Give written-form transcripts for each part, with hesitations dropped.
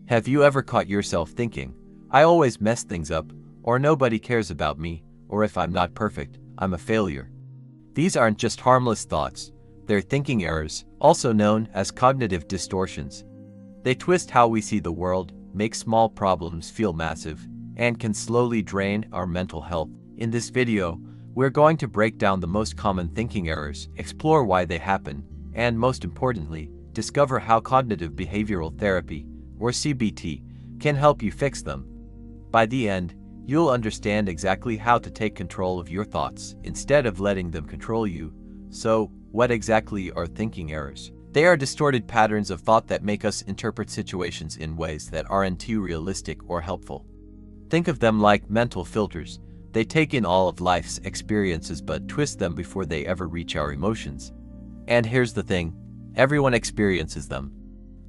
Have you ever caught yourself thinking, I always mess things up, or nobody cares about me, or if I'm not perfect, I'm a failure? These aren't just harmless thoughts, they're thinking errors, also known as cognitive distortions. They twist how we see the world, make small problems feel massive, and can slowly drain our mental health. In this video, we're going to break down the most common thinking errors, explore why they happen, and most importantly, discover how cognitive behavioral therapy, or CBT, can help you fix them. By the end, you'll understand exactly how to take control of your thoughts instead of letting them control you. So, what exactly are thinking errors? They are distorted patterns of thought that make us interpret situations in ways that aren't too realistic or helpful. Think of them like mental filters. They take in all of life's experiences but twist them before they ever reach our emotions. And here's the thing, everyone experiences them.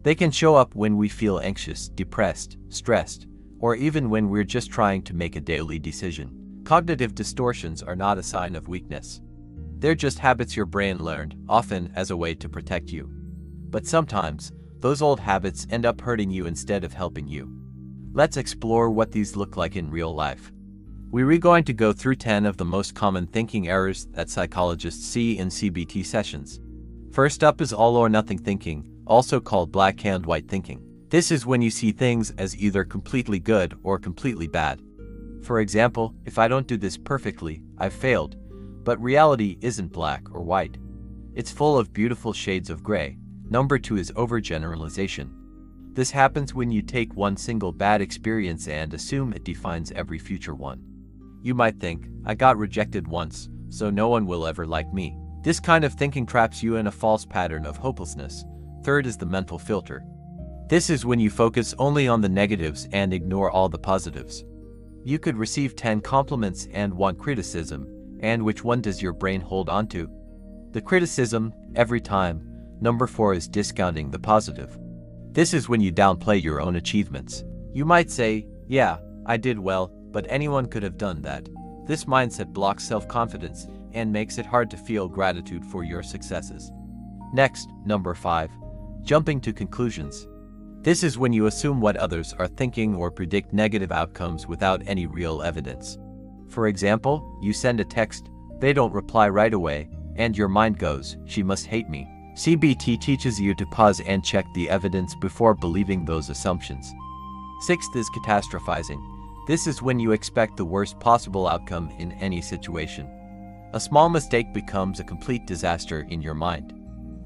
They can show up when we feel anxious, depressed, stressed, or even when we're just trying to make a daily decision. Cognitive distortions are not a sign of weakness. They're just habits your brain learned, often as a way to protect you. But sometimes, those old habits end up hurting you instead of helping you. Let's explore what these look like in real life. We're going to go through 10 of the most common thinking errors that psychologists see in CBT sessions. First up is all or nothing thinking, also called black and white thinking. This is when you see things as either completely good or completely bad. For example, if I don't do this perfectly, I've failed. But reality isn't black or white. It's full of beautiful shades of gray. Number 2 is overgeneralization. This happens when you take one single bad experience and assume it defines every future one. You might think, I got rejected once, so no one will ever like me. This kind of thinking traps you in a false pattern of hopelessness. Third is the mental filter. This is when you focus only on the negatives and ignore all the positives. You could receive 10 compliments and 1 criticism, and which one does your brain hold onto? The criticism, every time. Number 4 is discounting the positive. This is when you downplay your own achievements. You might say, yeah, I did well, but anyone could have done that. This mindset blocks self-confidence and makes it hard to feel gratitude for your successes. Next, number 5. Jumping to conclusions. This is when you assume what others are thinking or predict negative outcomes without any real evidence. For example, you send a text, they don't reply right away, and your mind goes, she must hate me. CBT teaches you to pause and check the evidence before believing those assumptions. Sixth is catastrophizing. This is when you expect the worst possible outcome in any situation. A small mistake becomes a complete disaster in your mind.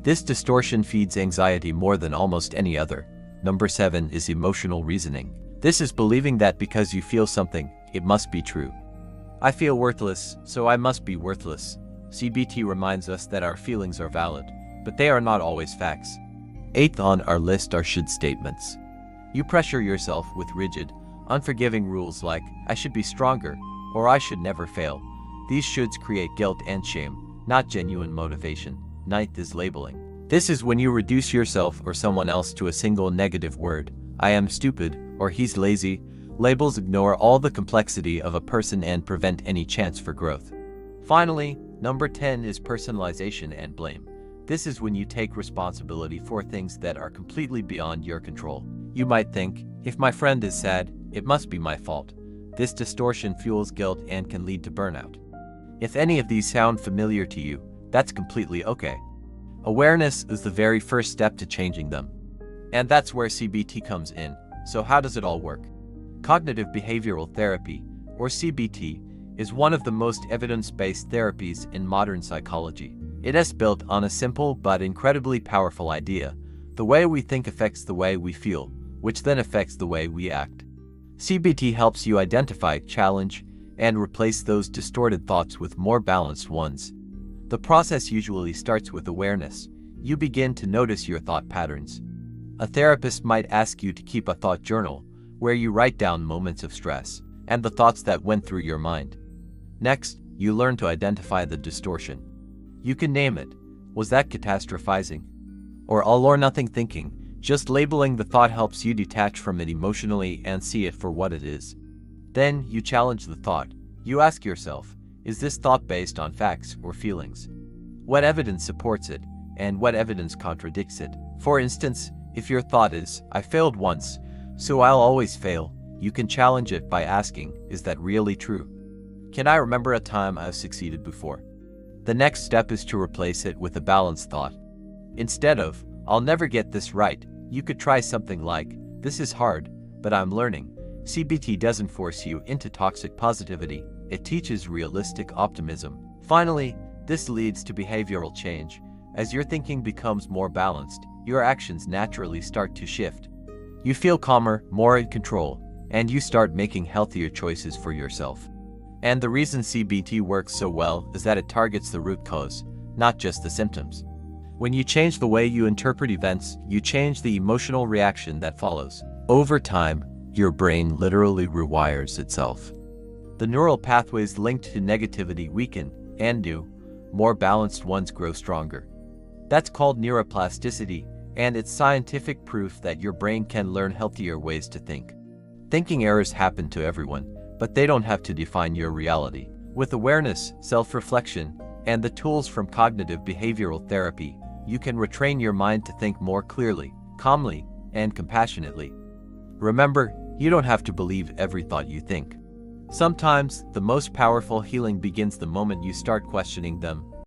This distortion feeds anxiety more than almost any other. Number 7 is emotional reasoning. This is believing that because you feel something, it must be true. I feel worthless, so I must be worthless. CBT reminds us that our feelings are valid, but they are not always facts. 8th on our list are should statements. You pressure yourself with rigid, unforgiving rules like, I should be stronger, or I should never fail. These shoulds create guilt and shame, not genuine motivation. 9th is labeling. This is when you reduce yourself or someone else to a single negative word. I am stupid, or he's lazy. Labels ignore all the complexity of a person and prevent any chance for growth. Finally, number 10 is personalization and blame. This is when you take responsibility for things that are completely beyond your control. You might think, if my friend is sad, it must be my fault. This distortion fuels guilt and can lead to burnout. If any of these sound familiar to you, that's completely okay. Awareness is the very first step to changing them. And that's where CBT comes in. So how does it all work? Cognitive behavioral therapy, or CBT, is one of the most evidence-based therapies in modern psychology. It is built on a simple but incredibly powerful idea. The way we think affects the way we feel, which then affects the way we act. CBT helps you identify, challenge, and replace those distorted thoughts with more balanced ones. The process usually starts with awareness. You begin to notice your thought patterns. A therapist might ask you to keep a thought journal, where you write down moments of stress and the thoughts that went through your mind. Next, you learn to identify the distortion. You can name it. Was that catastrophizing? Or all or nothing thinking? Just labeling the thought helps you detach from it emotionally and see it for what it is. Then, you challenge the thought. You ask yourself, is this thought based on facts or feelings? What evidence supports it, and what evidence contradicts it? For instance, if your thought is, I failed once, So I'll always fail. You can challenge it by asking, is that really true? Can I remember a time I've succeeded before? The next step is to replace it with a balanced thought. Instead of, I'll never get this right, you could try something like, this is hard, but I'm learning. CBT doesn't force you into toxic positivity, it teaches realistic optimism. Finally, this leads to behavioral change. As your thinking becomes more balanced, your actions naturally start to shift. You feel calmer, more in control, and you start making healthier choices for yourself. And the reason CBT works so well is that it targets the root cause, not just the symptoms. When you change the way you interpret events, you change the emotional reaction that follows. Over time, your brain literally rewires itself. The neural pathways linked to negativity weaken, and new, more balanced ones grow stronger. That's called neuroplasticity, and it's scientific proof that your brain can learn healthier ways to think. Thinking errors happen to everyone, but they don't have to define your reality. With awareness, self-reflection, and the tools from cognitive behavioral therapy, you can retrain your mind to think more clearly, calmly, and compassionately. Remember, you don't have to believe every thought you think. Sometimes, the most powerful healing begins the moment you start questioning them.